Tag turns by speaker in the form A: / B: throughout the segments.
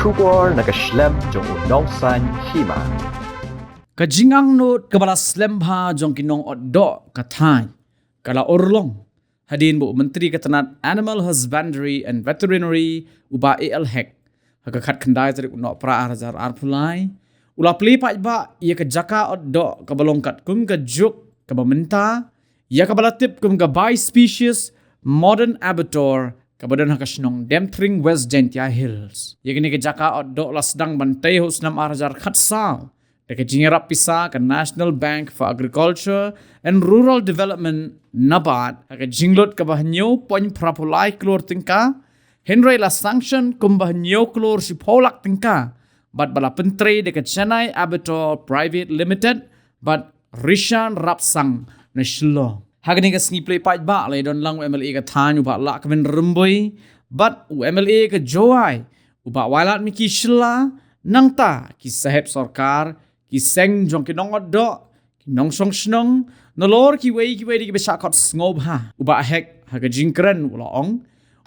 A: Shubor nakaslem jong unongsan Hima.
B: Kajingang not kabala slemha jong kinong oddo katay kala orlong hadin bu Menteri Ketenat Animal Husbandry and Veterinary uba ELHEC hakakat kendai tarik unok pra arzar arpulai ula pli pa ba ia ke Jaka oddo kabalong kat kum ke juk kabamenta ia kabala tip kum ke by species modern abattoir kabadan hakasnong Demthring West Gentia Hills ia kini ke Jaka oddo la sedang bantai hos nam arzar khat sao dekat jingerap pisa ke National Bank for Agriculture and Rural Development NABARD dekat jinglot ke bahnyo poin prapulai Klur tingka Henry la sanction kum bahnyo Klur si polak tingka but bala pentri dekat Chennai Abattoir Private Limited but Rishan Rapsang na Shlo hagani ke sngiplay pa ba le don lang MLA ke than uba la ke men remboi but MLA ke joai uba walat miki shla nangta ki saheb sarkar ki seng jong kinong oddo kinong song snong nolor ki wei di besha khot ngob ha uba hek ha ke jingkren ulong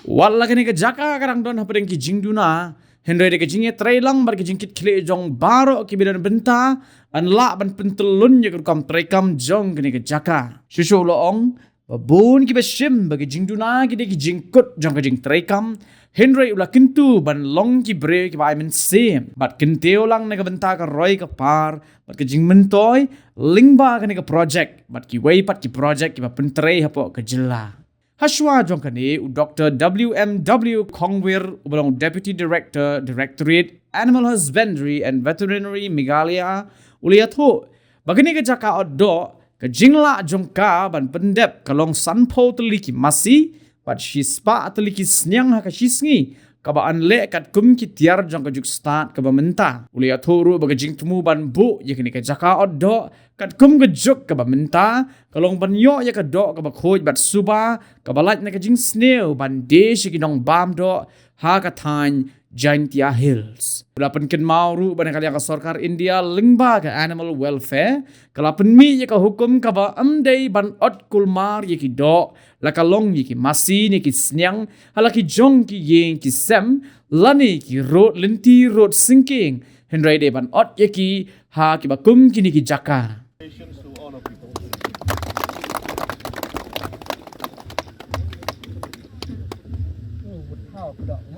B: walla kene ke Jaka karang don hapeng ki jingduna henry de ke jinge trailang bar ke jingkit khle jong baro ki bidan benta an la ban pentelun ye kam trekam jong kene ke Jaka shushu ulong babun ki besim bagi jingduna ki de ki jingkut jong ke jing trekam Henry ulah kintu ban long ki bre ki bai men sem bat kinteo lang nega benta ka roi ka par bat ke jing mentoy lingba ka nega project bat ki wei pat ki project ki ba pentre hapo ke jela haswa jong kane u Dr. WMW Kongwir ubalong Deputy Director Directorate Animal Husbandry and Veterinary Megalia uliatho bagini ke Jaka oddo ke jingla jong ka ban pendep kalong sanpo teliki Masi but she spa atliki Sñiang hakashisngi kabaan le kat kum ki tiar jong ka juk start ka bamenta uli athuru baga jing temu ban bu yakni ka Jaka oddo kat kum ka juk ka bamenta kalong ban yo ya ka do ka ba khoj bat suba ka balat na ka jing snail ban de shikinong bam do ha ka than Gentia Hills. Ulapan ken mauru ban kali ka sarkar India lingba ka animal welfare kalapan mi ya ka hukum ka ba amdei ban ot kulmar ya ki do la kalong ya ki Masi ni ki Sñiang hala ki jong ki yeng ki sem lani ki road linti road sinking henry de ban ot ya ki ha ki ba kum ki ni ki Jaka.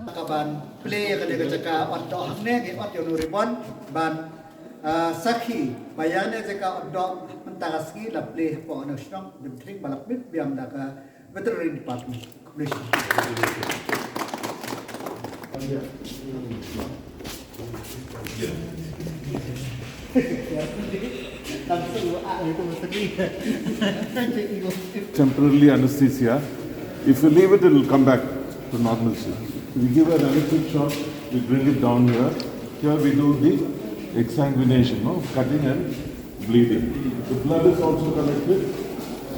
C: Kaban play ka de Jaka oddo hakne ke ot yo ribon ban sakhi bayane Jaka oddo mentagaski la play po ono Shna Demthring balapit biam da ka veterinary department
D: temporarily anesthesia. If you leave it, it will come back to normalcy. We give an anesthetic shot, we bring it down here. Here we do the exsanguination, cutting and bleeding. The blood is also collected.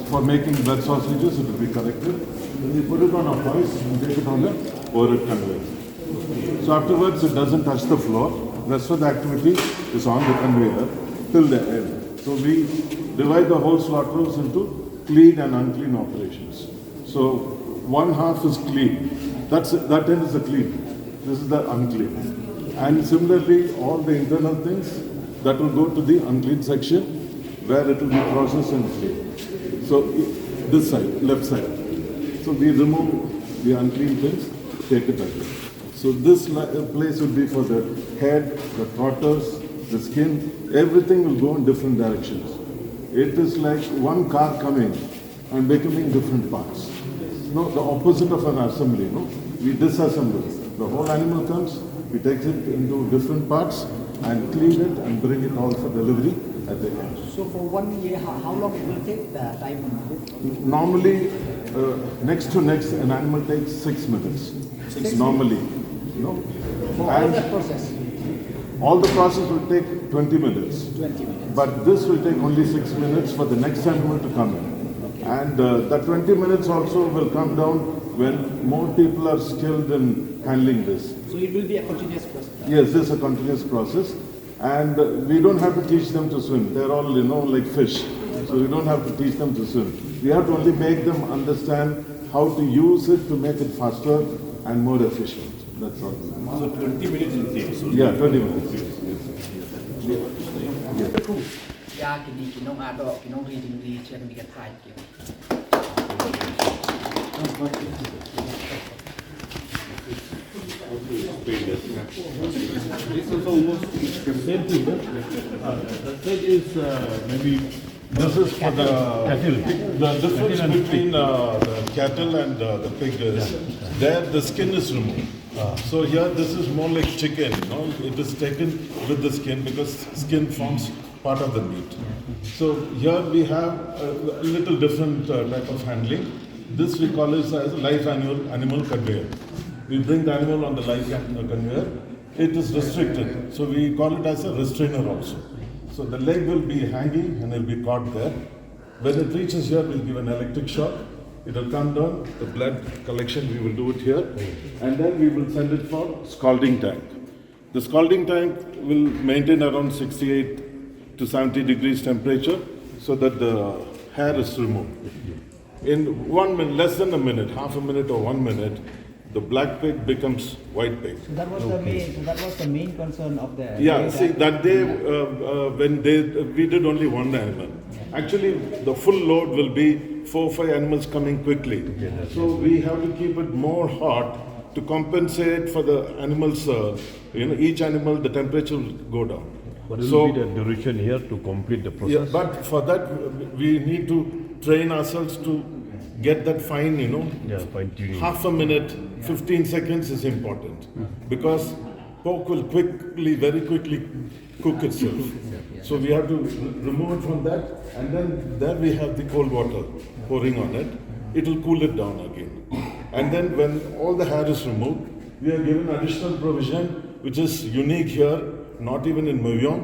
D: For making blood sausages, it will be collected. Then we put it on a hoist and take it on the overhead conveyor. So afterwards, it doesn't touch the floor. The rest of the activity is on the conveyor till the end. So we divide the whole slaughterhouse into clean and unclean operations. So one half is clean. That end is the clean. This is the unclean. And similarly, all the internal things that will go to the unclean section where it will be processed and clean. So this side, left side. So we remove the unclean things, take it away. So this place will be for the head, the trotters, the skin. Everything will go in different directions. It is like one car coming and becoming different parts. No, the opposite of an assembly, no? We disassemble. The whole animal comes, we take it into different parts and clean it and bring it all for delivery at the end.
E: So for 1 year, how long it will take the time?
D: Normally, next to next, an animal takes 6 minutes. Normally, you know.
E: For all the process?
D: All the process will take 20 minutes.
E: 20 minutes.
D: But this will take only 6 minutes for the next animal to come in. And the 20 minutes also will come down when more people are skilled in handling this.
E: So it will be a continuous process?
D: Yes, this is a continuous process. And we don't have to teach them to swim. They're all, like fish. So we don't have to teach them to swim. We have to only make them understand how to use it to make it faster and more efficient. That's all.
F: So 20 minutes will take. So
D: Yeah, 20 minutes. Yes.
E: Ya kini kinong ado kinong reading di chen di ka thai ki.
F: this is almost the same thing. The third is maybe
D: This is for the cattle. The difference between the cattle and the pig is there the skin is removed. So here this is more like chicken. It is taken with the skin because skin forms part of the meat. So here we have a little different type of handling. This we call it as a live animal conveyor. We bring the animal on the live conveyor. It is restricted. So we call it as a restrainer also. So the leg will be hanging and it will be caught there. When it reaches here, we'll give an electric shock. It will come down, the blood collection, we will do it here. And then we will send it for scalding tank. The scalding tank will maintain around 68 to 70 degrees temperature so that the hair is removed. In 1 minute, less than a minute, half a minute or 1 minute, the black pig becomes white pig.
E: So that was the main. So that was the main concern of the.
D: Yeah, see that day when we did only one animal. Actually, the full load will be 4 or 5 animals coming quickly. So we have to keep it more hot to compensate for the animals. Each animal the temperature will go down.
F: what will
D: So
F: be the duration here to complete the process?
D: yeah, but for that we need to train ourselves to get that fine.
F: Yeah, fine tuning.
D: Half a minute, 15 seconds is important because pork will very quickly cook itself. So we have to remove it from that, and then there we have the cold water pouring on it. It will cool it down again. And then when all the hair is removed, we are given additional provision which is unique here, not even in Myeong.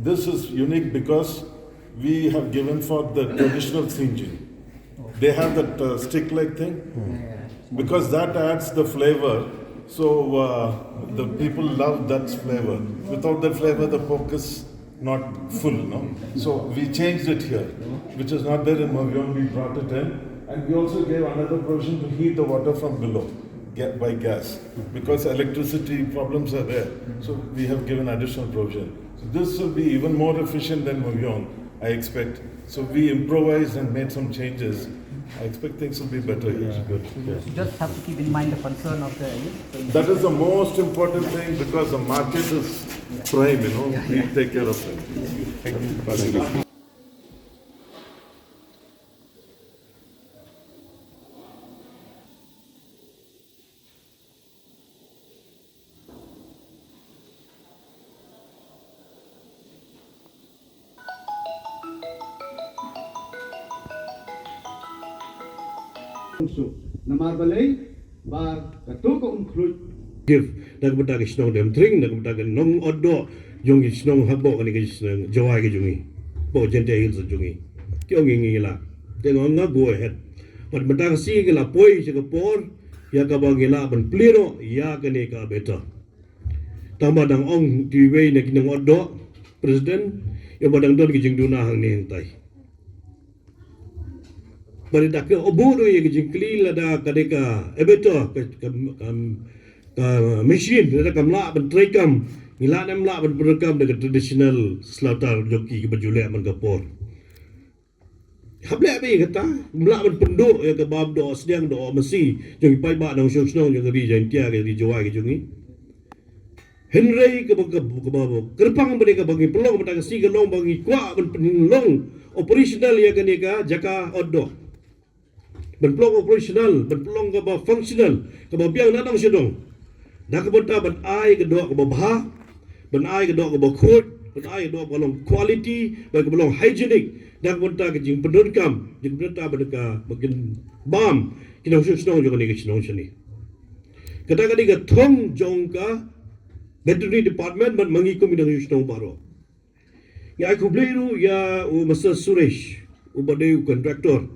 D: This is unique because we have given for the traditional Sñiang. They have that stick-like thing because that adds the flavor. So the people love that flavor. Without that flavor, the pork is not full. No? So we changed it here, which is not there in Myeong. We brought it in, and we also gave another provision to heat the water from below by gas because electricity problems are there. So we have given additional provision. So this will be even more efficient than Myeong, I expect. So we improvised and made some changes. I expect things will be better here.
F: Good. Yes.
E: You just have to keep in mind the concern of the.
D: That is the most important thing because the market is prime, we take care of it. Thank you.
C: Namar balay ba katu ko include
G: Give nagbata ke Sñiang Demthring nagbata ke nong oddo yung Sñiang habo kan ke Sñiang Jawai ke jungi bo jente hil sa jungi kyong ngi la te no nga go ahead pat bata si ke la poi se ke por ya ka bang la ban plero ya ke ne ka beta tama dang ong ti wei ne kinong oddo president yo badang don ke jing duna hang ne tai pada dak obodo ye ke jing kli la da kadeka ebeto machine da kamla ban trekam ngila nam la ban program de traditional slaughter joki ke bajule man kapor hable be kata mla ban pendo ya ke bab do Sñiang do Masi jong pai ba dong Sñiang jong ri jan tia ke ri jawai ke jungi henrei ke bang ke babo kerpang bade ke bangi pelong bada si ke long bangi kwa ban penlong operational ya ke ne ka Jaka oddo ban pelong operational ban pelong ke ba functional ke ba biang datang sedong dak bota ban ai ke do ke ba bha ban ai ke do ke ba khut ban ai ke do ke long quality ban ke long hygienic dak bota ke jing pendon kam jing bota ban ka bagin bam kinong Sñiang jo ke ne ke Sñiang sini kata kali ke thong jong ka veterinary department ban mangi ko minang Sñiang baro ya aku beliru ya Mr. Suresh ubade contractor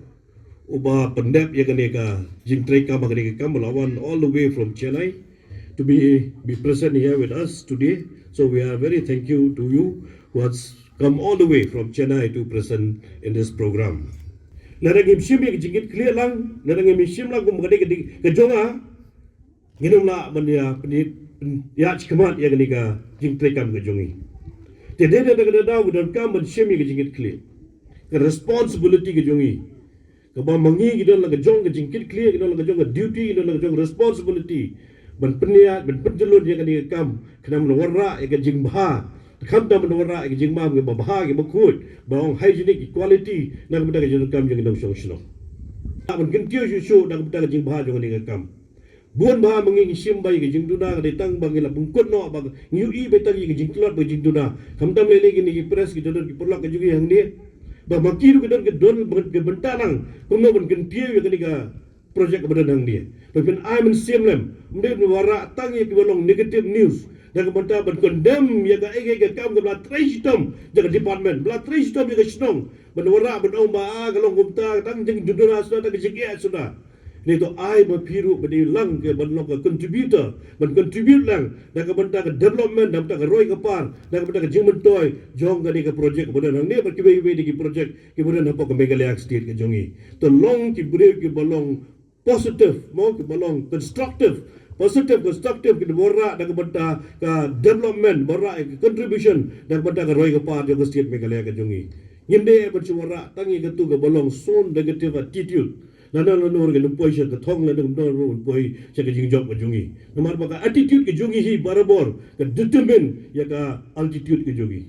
G: uba pendep ya kene ka jingtrei ka magani ka melawan all the way from Chennai to be present here with us today. So we are very thank you to you who has come all the way from Chennai to present in this program. Narangim shim ya jingit clear lang narangim shim lang kum magani ka jonga Nginum la mania ya chikamat ya ganika jing trekam ke jongi. Te de de da udan kam ban shemi ke jingit clear. Ke responsibility ke jongi. Ke ba mangi ke don la ke jong ke jingit clear ke don la ke jong ke duty ke don la ke jong responsibility. Ban peniat ban penjelun ya ganika kam kena menwarra ya ke jing bah. Kam da menwarra ya ke jing ma ke bah ke bakut. Ba hygienic equality na ke ke jong kam jing dong shong. Ban kentiu shu da ke jing bah jong ni kam. Buan bah mengi sim bai ke jing tuna ke tang bang la bungkut no bang nyu I betang ke jing klot ke jing tuna kam tam lele ke ni press ke don ke perlak ke jugi hang ni ba makiru ke don ke don ke bentanang kum no ban ken pieu ke ni ka project ke badan hang ni tapi I men sim lem mde wara tang ke bolong negative news dan ke benta ban condemn ya ga ege ke kam ke bla tristom jaga department bla tristom ke snong ban wara ban ong ba ga long gumta tang jing tuna sudah ke jing ya sudah ni to ai ba piru ba di lang ke ban long contributor ban contribute lang da ka banta ka development da banta ka roi ka par da ka banta ka jing mentoy jong ga ni ka project ba dan ni ba ki be di ki project ki ba dan apa ka megalayak state ke jongi to long ki bre ki balong positive mo ki balong constructive constructive ki borra da ka banta ka development borra ka contribution da ka banta ka roi ka par jong state megalayak ke jongi nginde ba chuwara tangi ka tu ka balong soon negative attitude nana no ke lumpoi sha ka thong la no lumpoi sha ka jing job ka jungi namar ba ka attitude ke jungi hi barabor ka determine ya ka altitude ke jungi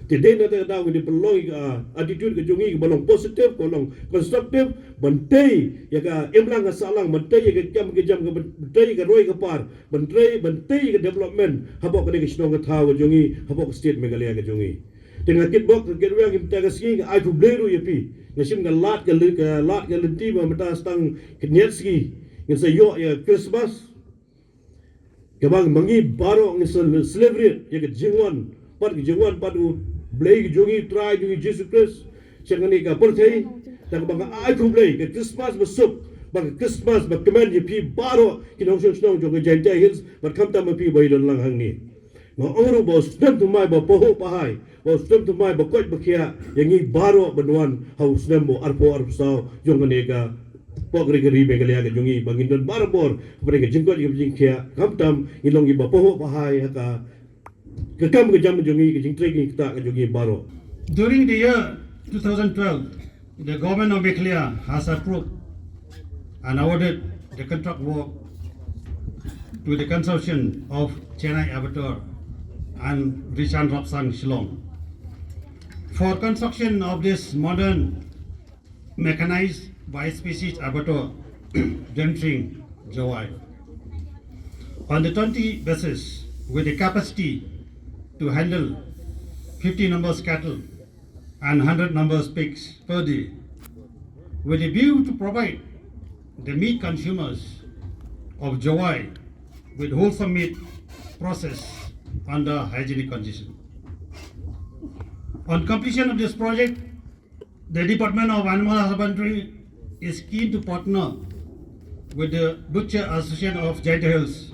G: te de na ta da ke pelong ka attitude ke jungi ke balong positive balong constructive bantai ya ka emlang ka salang bantai ya ka jam ka bantai ka roi ka par bantai ka development habok ka ni ke snong ka thaw ka jungi habok state megalaya ka jungi dengan kitbok ke wang kita ka ski ai fu bleru ya pi nasim ga lat ga lenti ba mata stang knyetski ngsa yo ya Christmas kabang mangi baro ngsa slavery ya ke jingwan padu blai jongi try jongi Jesus Christ changani ka perthai tak bang ai fu blai ke Christmas besuk bang Christmas ba kemen ya pi baro kinong snong jongi jenta hills ba kam tam pi bai don lang hang ni ma ongru ba stem tu mai ba poho pahai ba stem tu mai ba koi ba kia yang i baro banwan hau stem bo arpo sao jong ne ka pogri gri be galia ga jongi bangin don barbor bre ga jingko ga jing kia kamtam ilong i ba poho pahai ka kam ga jam jongi ga jing trekking ta ga jongi baro.
H: During the year 2012, the government of Meghalaya has approved and awarded the contract work to the consortium of Chennai Abattoir and Rishan Rapsan Shillong for construction of this modern mechanized bi-species abattoir Demthring, Jawai. On the 20 bases with the capacity to handle 50 numbers cattle and 100 numbers pigs per day, with a view to provide the meat consumers of Jawai with wholesome meat processed under hygienic conditions. On completion of this project, the Department of Animal Husbandry is keen to partner with the Butcher Association of Jeta Hills,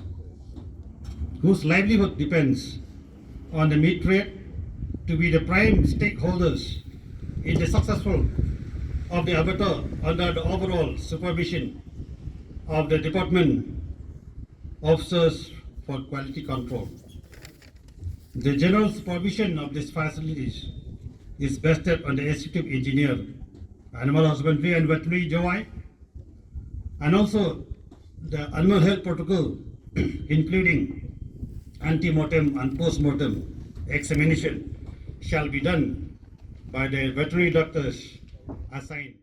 H: whose livelihood depends on the meat trade, to be the prime stakeholders in the successful of the abattoir under the overall supervision of the Department Officers for Quality Control. The general supervision of these facilities is vested on the Executive Engineer, Animal Husbandry and Veterinary Jawai, and also the Animal Health Protocol, including ante-mortem and post-mortem examination, shall be done by the veterinary doctors assigned